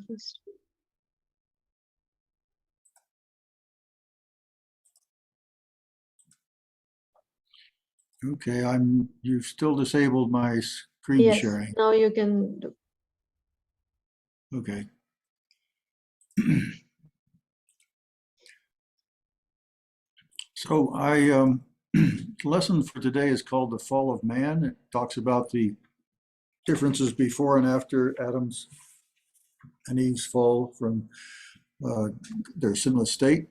First. Okay, you've still disabled my screen sharing. Now you can do. Okay. So the lesson for today is called The Fall of Man. It talks about the differences before and after Adam's and Eve's fall from their sinless state.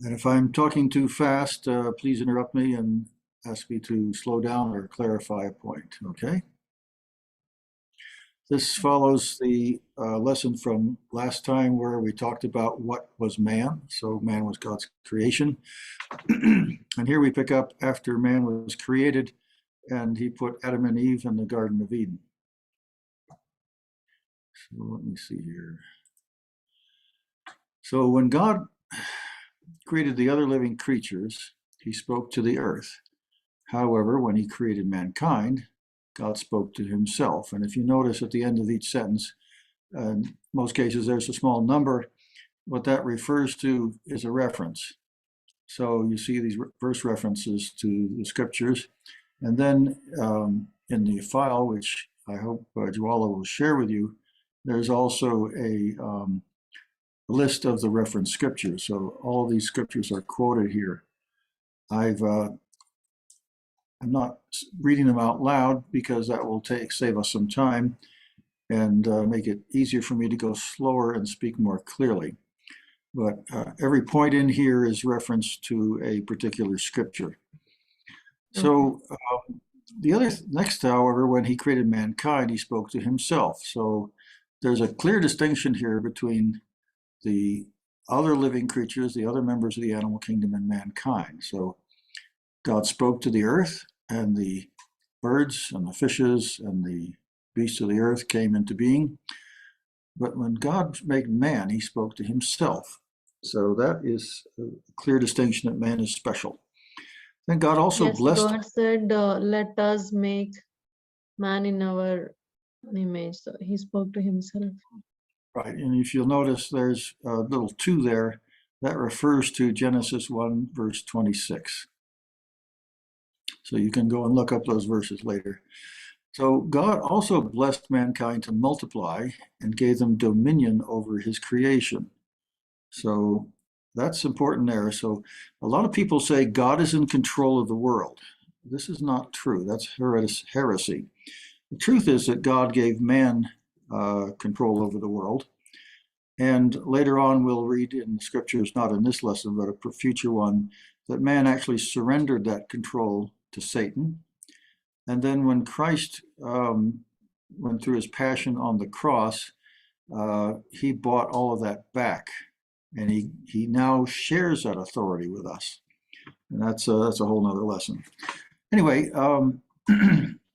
And if I'm talking too fast, please interrupt me and ask me to slow down or clarify a point, okay? This follows the lesson from last time where we talked about what was man. So man was God's creation. And here we pick up after man was created and he put Adam and Eve in the Garden of Eden. So let me see here. So when God created the other living creatures, he spoke to the earth. However, when he created mankind, God spoke to himself. And if you notice at the end of each sentence, in most cases there's a small number. What that refers to is a reference. So you see these verse references to the scriptures. And then in the file, which I hope Jwala will share with you, there's also a list of the reference scriptures. So all of these scriptures are quoted here. I'm not reading them out loud because that will save us some time and make it easier for me to go slower and speak more clearly. But every point in here is reference to a particular scripture. So next, however, when he created mankind, he spoke to himself. So there's a clear distinction here between the other living creatures, the other members of the animal kingdom, and mankind. So God spoke to the earth, and the birds and the fishes and the beasts of the earth came into being. But when God made man, he spoke to himself. So that is a clear distinction that man is special. Then God also blessed. God said, let us make man in our image. So he spoke to himself. Right, and if you'll notice, there's a little 2 there. That refers to Genesis 1, verse 26. So you can go and look up those verses later. So God also blessed mankind to multiply and gave them dominion over his creation. So that's important there. So a lot of people say God is in control of the world. This is not true. That's heresy. The truth is that God gave man control over the world. And later on, we'll read in the scriptures, not in this lesson, but a future one, that man actually surrendered that control to Satan. And then when Christ went through his passion on the cross, he bought all of that back. And he now shares that authority with us. And that's a whole nother lesson. Anyway,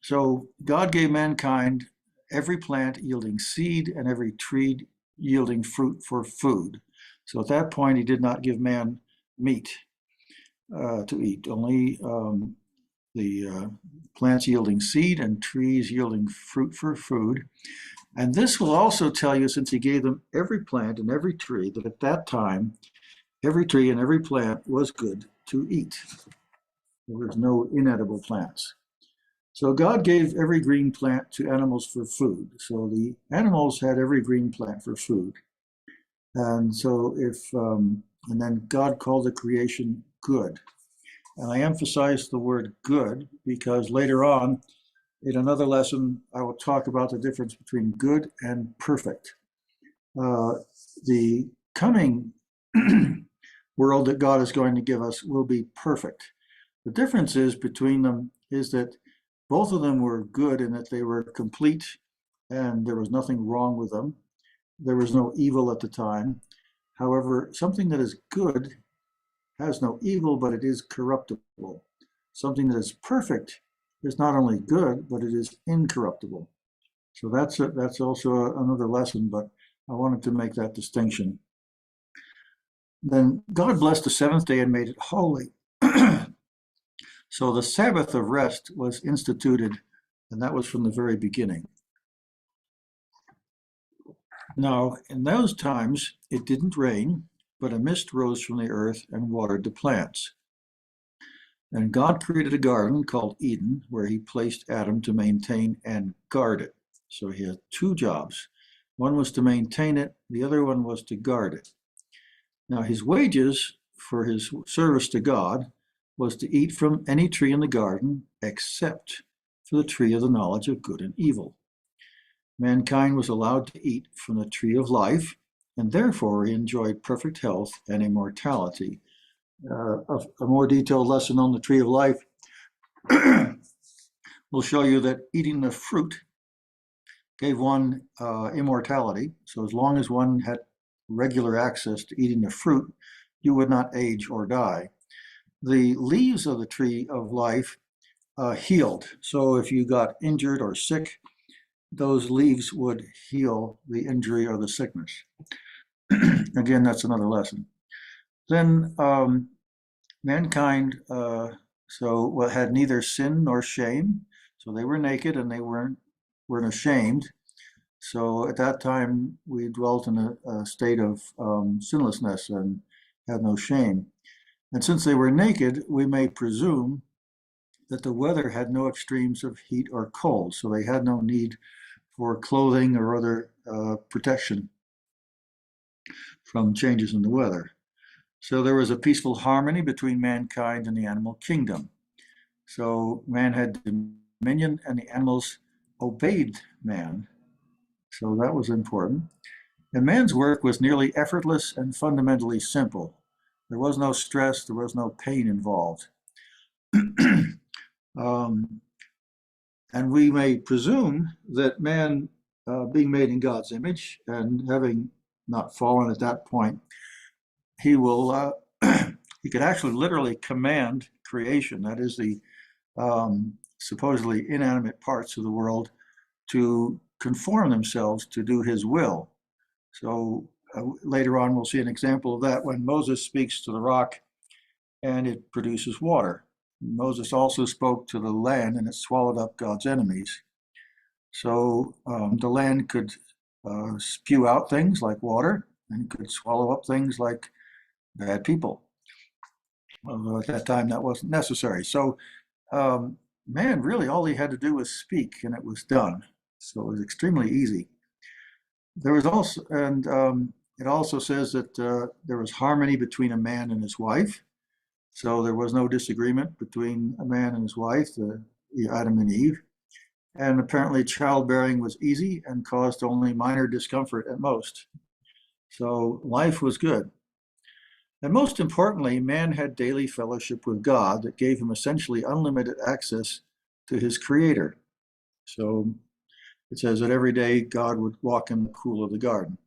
so God gave mankind every plant yielding seed and every tree yielding fruit for food. So at that point, he did not give man meat to eat, only the plants yielding seed and trees yielding fruit for food. And this will also tell you, since he gave them every plant and every tree, that at that time, every tree and every plant was good to eat. There was no inedible plants. So God gave every green plant to animals for food. So the animals had every green plant for food. And so and then God called the creation good. And I emphasize the word good because later on in another lesson, I will talk about the difference between good and perfect. The coming world that God is going to give us will be perfect. The difference is between them is that both of them were good in that they were complete and there was nothing wrong with them. There was no evil at the time. However, something that is good has no evil, but it is corruptible. Something that is perfect is not only good, but it is incorruptible. So that's also another lesson, but I wanted to make that distinction. Then God blessed the seventh day and made it holy. So the Sabbath of rest was instituted, and that was from the very beginning. Now, in those times, it didn't rain, but a mist rose from the earth and watered the plants. And God created a garden called Eden, where he placed Adam to maintain and guard it. So he had two jobs. One was to maintain it, the other one was to guard it. Now, his wages for his service to God was to eat from any tree in the garden except for the tree of the knowledge of good and evil. Mankind was allowed to eat from the tree of life, and therefore he enjoyed perfect health and immortality. A more detailed lesson on the tree of life will show you that eating the fruit gave one immortality. So as long as one had regular access to eating the fruit, you would not age or die. The leaves of the tree of life healed. So if you got injured or sick, those leaves would heal the injury or the sickness. Again, that's another lesson. Then mankind had neither sin nor shame. So they were naked and they weren't ashamed. So at that time, we dwelt in a state of sinlessness and had no shame. And since they were naked, we may presume that the weather had no extremes of heat or cold. So they had no need for clothing or other protection from changes in the weather. So there was a peaceful harmony between mankind and the animal kingdom. So man had dominion and the animals obeyed man. So that was important. And man's work was nearly effortless and fundamentally simple. There was no stress, there was no pain involved. And we may presume that man, being made in God's image and having not fallen at that point, he will he could actually literally command creation, that is the supposedly inanimate parts of the world, to conform themselves to do his will. So later on we'll see an example of that when Moses speaks to the rock and it produces water. Moses also spoke to the land and it swallowed up God's enemies. So the land could spew out things like water and could swallow up things like bad people. At that time, that wasn't necessary. So man, really all he had to do was speak and it was done. So it was extremely easy. There was also, and it also says that there was harmony between a man and his wife. So there was no disagreement between a man and his wife, Adam and Eve. And apparently childbearing was easy and caused only minor discomfort at most. So life was good. And most importantly, man had daily fellowship with God that gave him essentially unlimited access to his creator. So it says that every day God would walk in the cool of the garden.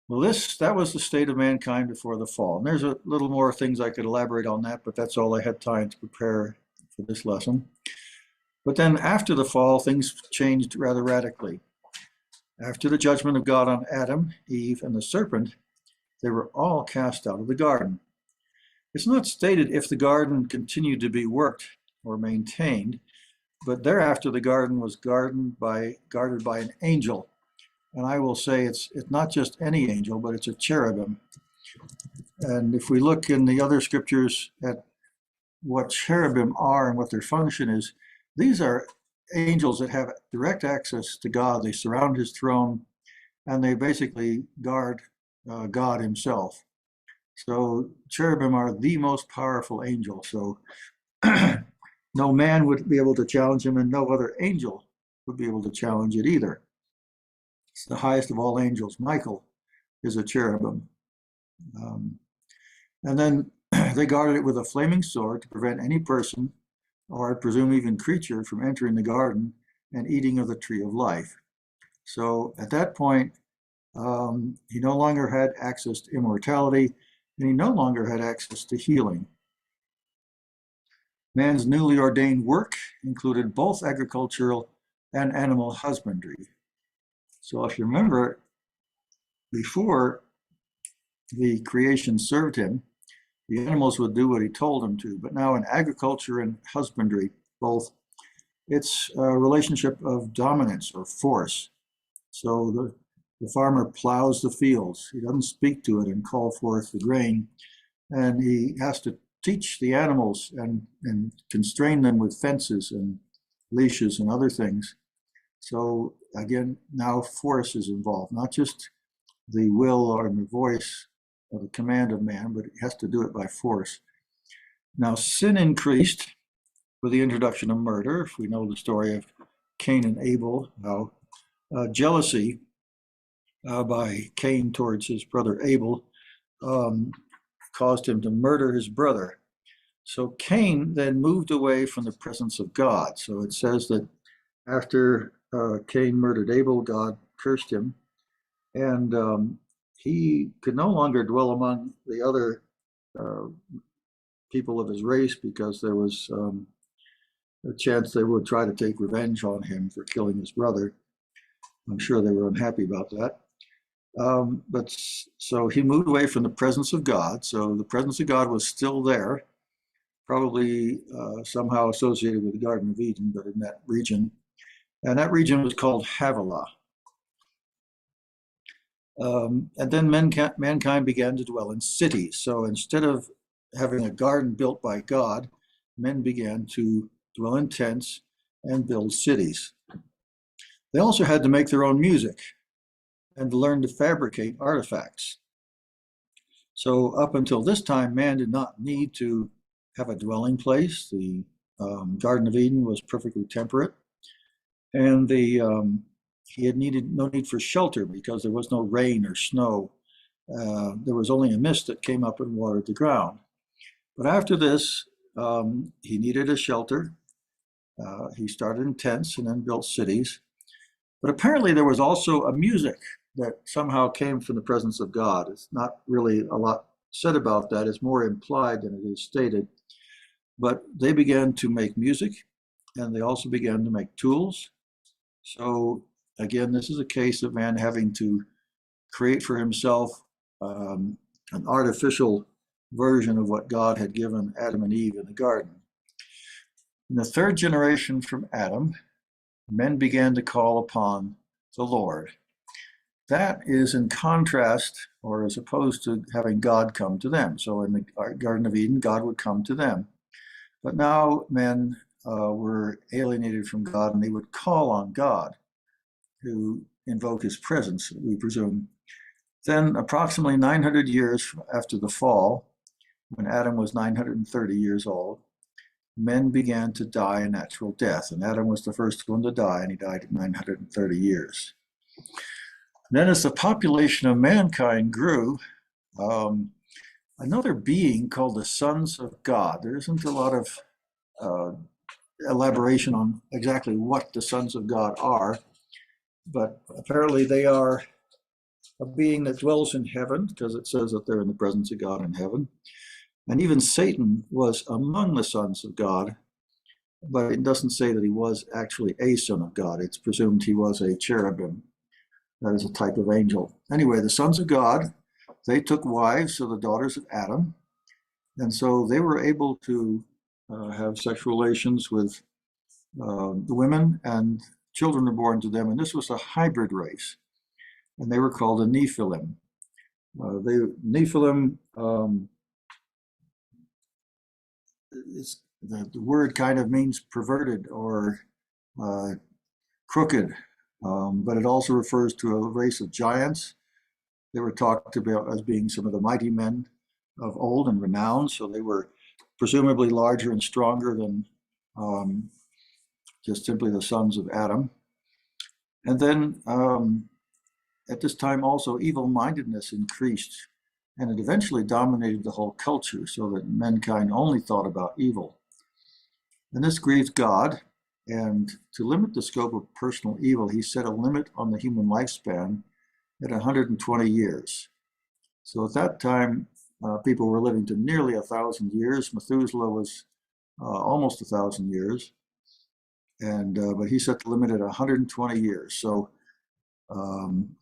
Well, that was the state of mankind before the fall. And there's a little more things I could elaborate on that, but that's all I had time to prepare for this lesson. But then after the fall, things changed rather radically. After the judgment of God on Adam, Eve, and the serpent, they were all cast out of the garden. It's not stated if the garden continued to be worked or maintained, but thereafter the garden was guarded by an angel. And I will say it's not just any angel, but it's a cherubim. And if we look in the other scriptures at what cherubim are and what their function is, these are angels that have direct access to God. They surround his throne and they basically guard God himself. So cherubim are the most powerful angel. So no man would be able to challenge him and no other angel would be able to challenge it either. It's the highest of all angels. Michael is a cherubim. And then they guarded it with a flaming sword to prevent any person, or I presume even creature, from entering the garden and eating of the tree of life. So at that point, he no longer had access to immortality, and he no longer had access to healing. Man's newly ordained work included both agricultural and animal husbandry. So if you remember, before the creation served him, the animals would do what he told them to. But now in agriculture and husbandry, both, it's a relationship of dominance or force. So The farmer plows the fields. He doesn't speak to it and call forth the grain. And he has to teach the animals and constrain them with fences and leashes and other things. So again, now force is involved, not just the will or the voice or the command of man, but he has to do it by force. Now sin increased with the introduction of murder. If we know the story of Cain and Abel, how jealousy by Cain towards his brother Abel caused him to murder his brother. So Cain then moved away from the presence of God. So it says that after Cain murdered Abel, God cursed him, and he could no longer dwell among the other people of his race because there was a chance they would try to take revenge on him for killing his brother. I'm sure they were unhappy about that. But so he moved away from the presence of God. So the presence of God was still there, probably somehow associated with the Garden of Eden, but in that region. And that region was called Havilah. And then mankind began to dwell in cities. So instead of having a garden built by God, men began to dwell in tents and build cities. They also had to make their own music and learn to fabricate artifacts. So up until this time, man did not need to have a dwelling place. The Garden of Eden was perfectly temperate, and he had no need for shelter because there was no rain or snow. There was only a mist that came up and watered the ground. But after this, he needed a shelter. He started in tents and then built cities. But apparently there was also a music that somehow came from the presence of God. It's not really a lot said about that. It's more implied than it is stated. But they began to make music, and they also began to make tools. So again, this is a case of man having to create for himself an artificial version of what God had given Adam and Eve in the garden. In the third generation from Adam, men began to call upon the Lord. That is in contrast, or as opposed to having God come to them. So in the Garden of Eden, God would come to them. But now men were alienated from God, and they would call on God to invoke his presence, we presume. Then approximately 900 years after the fall, when Adam was 930 years old, men began to die a natural death. And Adam was the first one to die, and he died at 930 years. Then as the population of mankind grew, another being called the sons of God. There isn't a lot of elaboration on exactly what the sons of God are, but apparently they are a being that dwells in heaven, because it says that they're in the presence of God in heaven. And even Satan was among the sons of God, but it doesn't say that he was actually a son of God. It's presumed he was a cherubim. That is a type of angel. Anyway, the sons of God, they took wives, so the daughters of Adam, and so they were able to have sexual relations with the women, and children were born to them, and this was a hybrid race, and they were called the Nephilim. Nephilim, the word kind of means perverted or crooked, but it also refers to a race of giants. They were talked about as being some of the mighty men of old and renowned, so they were presumably larger and stronger than just simply the sons of Adam. And then at this time also evil-mindedness increased, and it eventually dominated the whole culture, so that mankind only thought about evil. And this grieved God, and to limit the scope of personal evil, he set a limit on the human lifespan at 120 years. So at that time, people were living to nearly 1,000 years. Methuselah was almost 1,000 years, and but he set the limit at 120 years. So from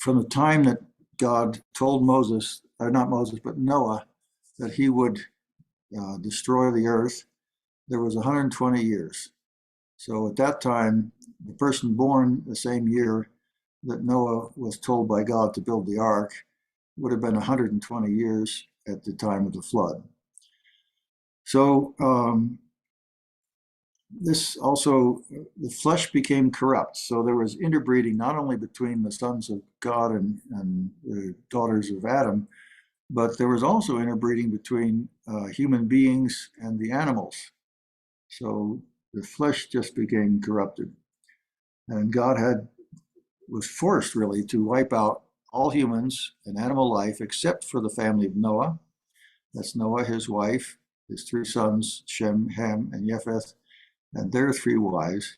the time that God told Moses, or not Moses, but Noah, that he would destroy the earth, there was 120 years. So at that time, the person born the same year that Noah was told by God to build the ark would have been 120 years at the time of the flood. So this also, the flesh became corrupt. So there was interbreeding not only between the sons of God and the daughters of Adam, but there was also interbreeding between human beings and the animals. So the flesh just became corrupted. And God was forced really to wipe out all humans and animal life except for the family of Noah. That's Noah, his wife, his three sons, Shem, Ham, and Japheth, and their three wives,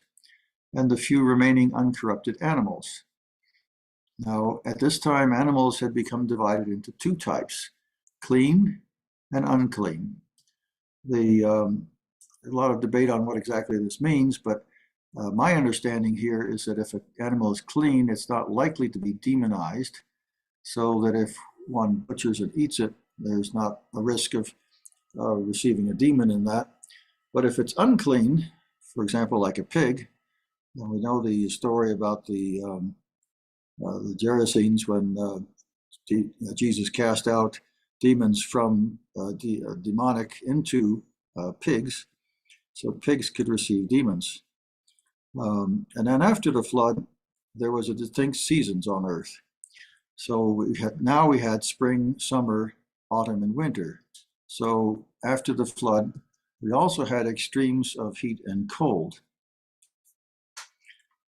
and the few remaining uncorrupted animals. Now, at this time, animals had become divided into two types, clean and unclean. A lot of debate on what exactly this means, but my understanding here is that if an animal is clean, it's not likely to be demonized, so that if one butchers and eats it, there's not a risk of receiving a demon in that. But if it's unclean, for example, like a pig, and we know the story about the Gerasenes when Jesus cast out demons from demonic into pigs, so pigs could receive demons. And then after the flood, there was a distinct seasons on earth. So now we had spring, summer, autumn, and winter. So after the flood, we also had extremes of heat and cold.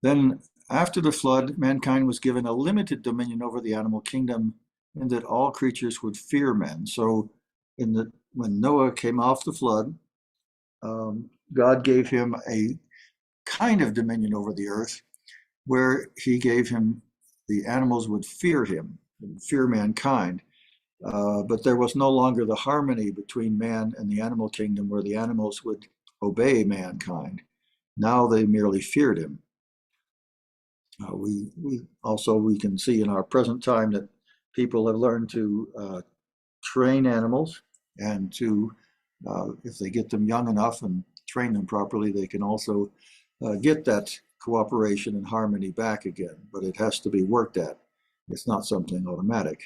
Then after the flood, mankind was given a limited dominion over the animal kingdom, in that all creatures would fear men. So when Noah came off the flood, God gave him a kind of dominion over the earth, where he gave him, the animals would fear him, fear mankind. But there was no longer the harmony between man and the animal kingdom, where the animals would obey mankind. Now they merely feared him. We can see in our present time that people have learned to train animals, and to, if they get them young enough and train them properly, they can also get that cooperation and harmony back again, but it has to be worked at. It's not something automatic.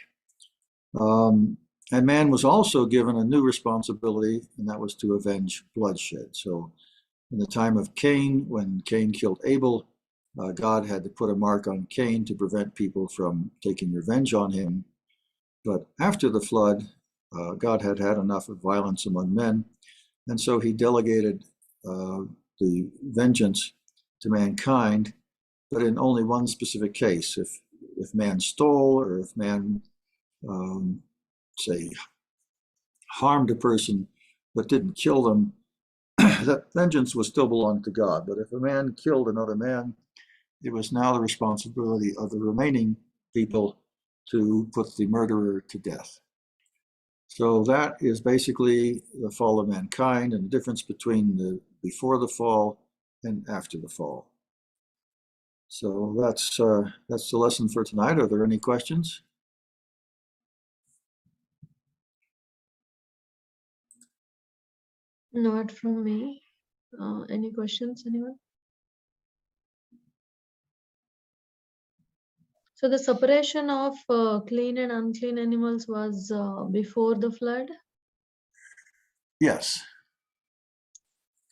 And man was also given a new responsibility, and that was to avenge bloodshed. So in the time of Cain, when Cain killed Abel, God had to put a mark on Cain to prevent people from taking revenge on him. But after the flood, God had had enough of violence among men, and so he delegated the vengeance to mankind, but in only one specific case. If man stole, or if man, say, harmed a person but didn't kill them, that vengeance would still belong to God. But if a man killed another man, it was now the responsibility of the remaining people to put the murderer to death. So that is basically the fall of mankind, and the difference between the before the fall and after the fall. So that's the lesson for tonight. Are there any questions? Not from me. Any questions, anyone? So the separation of clean and unclean animals was before the flood? Yes.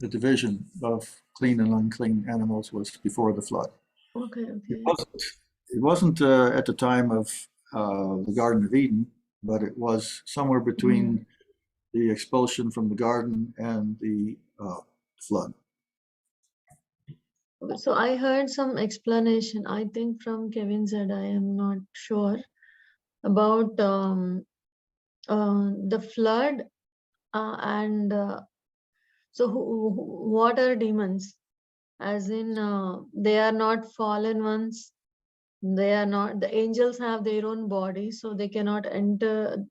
The division of clean and unclean animals was before the flood. Okay, It okay. wasn't, it wasn't at the time of the Garden of Eden, but it was somewhere between the expulsion from the garden and the flood. So I heard some explanation, I think from Kevin said, I am not sure, about the flood and so what are demons? As in, they are not fallen ones. They are not, the angels have their own body, so they cannot enter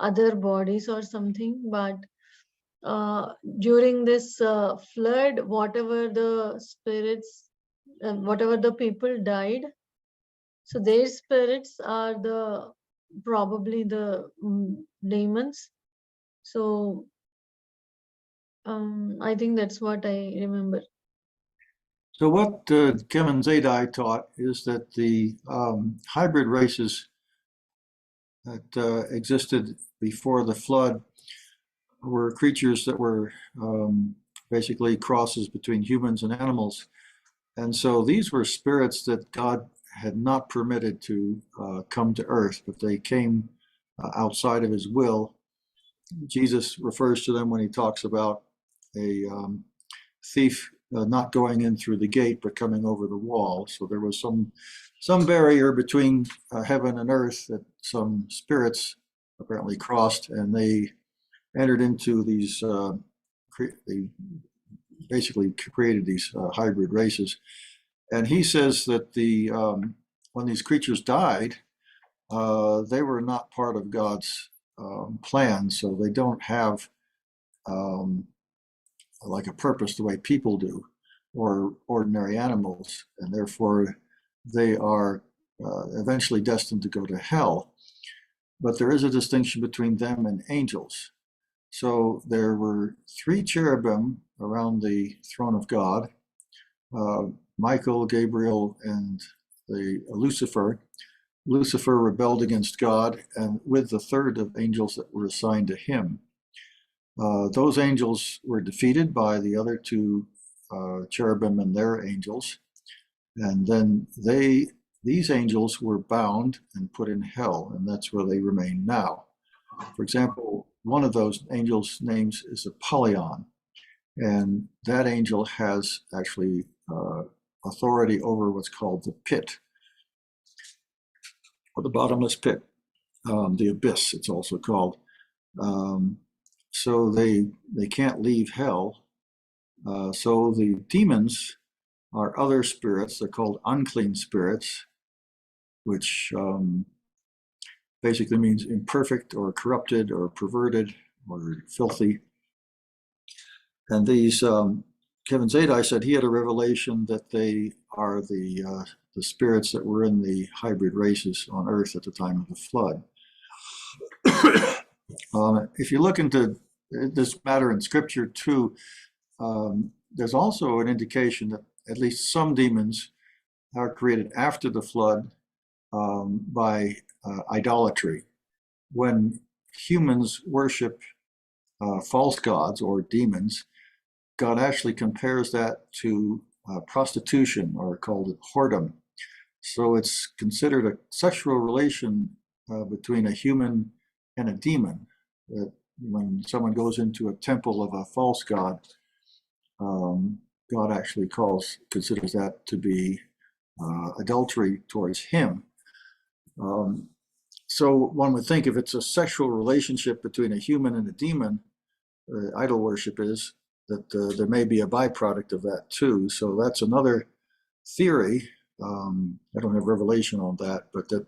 other bodies or something. But during this flood, whatever the spirits, whatever the people died, so their spirits are the probably the demons. So I think that's what I remember. So what Kevin Zadai taught is that the hybrid races that existed before the flood were creatures that were basically crosses between humans and animals. And so these were spirits that God had not permitted to come to earth, but they came outside of his will. Jesus refers to them when he talks about a thief not going in through the gate, but coming over the wall. So there was some barrier between heaven and earth that some spirits apparently crossed, and they entered into these. They basically created these hybrid races. And he says that when these creatures died, they were not part of God's plan, so they don't have um, like a purpose the way people do, or ordinary animals, and therefore they are eventually destined to go to hell. But there is a distinction between them and angels. So there were three cherubim around the throne of God, uh, Michael, Gabriel, and the Lucifer. Lucifer rebelled against God, and with the third of angels that were assigned to him. Those angels were defeated by the other two cherubim and their angels, and then these angels were bound and put in hell, and that's where they remain now. For example, one of those angels' names is Apollyon, and that angel has actually authority over what's called the pit, or the bottomless pit, the abyss, it's also called. Um, so they can't leave hell. So the demons are other spirits. They're called unclean spirits, which basically means imperfect or corrupted or perverted or filthy. And these, Kevin Zadai said he had a revelation that they are the spirits that were in the hybrid races on Earth at the time of the flood. If you look into this matter in Scripture too, there's also an indication that at least some demons are created after the flood by idolatry. When humans worship false gods or demons, God actually compares that to prostitution, or called it whoredom. So it's considered a sexual relation between a human and a demon. That when someone goes into a temple of a false god, God actually considers that to be adultery towards him. So one would think if it's a sexual relationship between a human and a demon, idol worship is, that there may be a byproduct of that too. So that's another theory. I don't have revelation on that, but that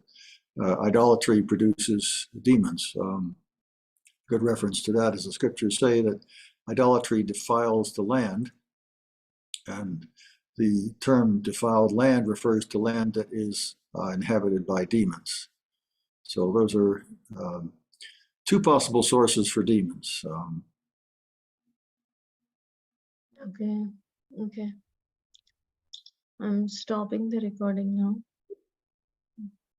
idolatry produces demons. Good reference to that is the scriptures say that idolatry defiles the land, and the term defiled land refers to land that is inhabited by demons. So those are two possible sources for demons. Okay. Okay. I'm stopping the recording now.